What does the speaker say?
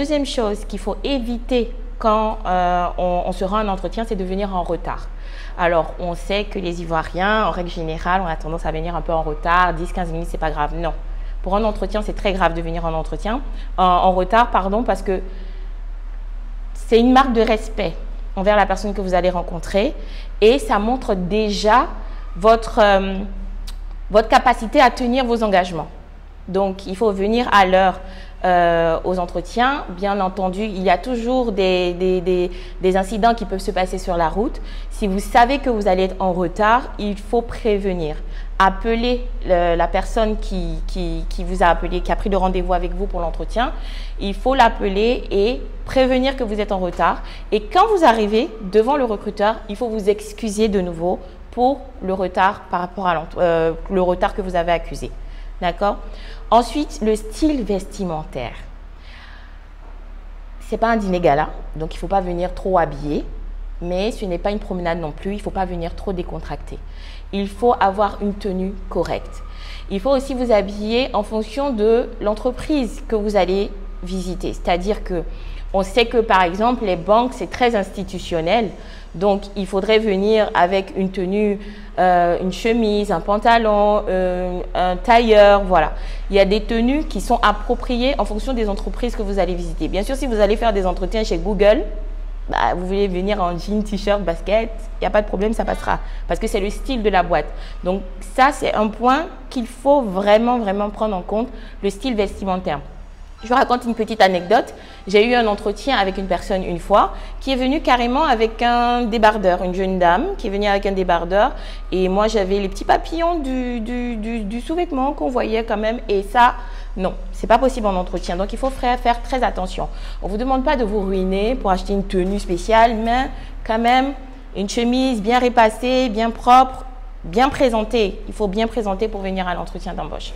deuxième chose qu'il faut éviter quand on se rend à un entretien, c'est de venir en retard. Alors, on sait que les Ivoiriens, en règle générale, on a tendance à venir un peu en retard, 10-15 minutes, c'est pas grave. Non. Pour un entretien, c'est très grave de venir en retard, parce que c'est une marque de respect envers la personne que vous allez rencontrer et ça montre déjà votre capacité à tenir vos engagements. Donc, il faut venir à l'heure aux entretiens. Bien entendu, il y a toujours des incidents qui peuvent se passer sur la route. Si vous savez que vous allez être en retard, il faut prévenir. Appelez la personne qui vous a appelé, qui a pris le rendez-vous avec vous pour l'entretien. Il faut l'appeler et prévenir que vous êtes en retard. Et quand vous arrivez devant le recruteur, il faut vous excuser de nouveau pour le retard par rapport à le retard que vous avez accusé. D'accord? Ensuite, le style vestimentaire. Ce n'est pas un dîner gala, donc il ne faut pas venir trop habillé, mais ce n'est pas une promenade non plus, il ne faut pas venir trop décontracté. Il faut avoir une tenue correcte. Il faut aussi vous habiller en fonction de l'entreprise que vous allez visiter. C'est-à-dire que on sait que par exemple, les banques, c'est très institutionnel. Donc, il faudrait venir avec une tenue, une chemise, un pantalon, un tailleur, voilà. Il y a des tenues qui sont appropriées en fonction des entreprises que vous allez visiter. Bien sûr, si vous allez faire des entretiens chez Google, vous voulez venir en jean, t-shirt, basket, il n'y a pas de problème, ça passera. Parce que c'est le style de la boîte. Donc, ça, c'est un point qu'il faut vraiment prendre en compte, le style vestimentaire. Je vous raconte une petite anecdote. J'ai eu un entretien avec une personne une fois qui est venue carrément avec un débardeur, une jeune dame qui est venue avec un débardeur. Et moi, j'avais les petits papillons du sous-vêtement qu'on voyait quand même. Et ça, non, c'est pas possible en entretien. Donc, il faut faire très attention. On ne vous demande pas de vous ruiner pour acheter une tenue spéciale, mais quand même, une chemise bien repassée, bien propre, bien présentée. Il faut bien présenter pour venir à l'entretien d'embauche.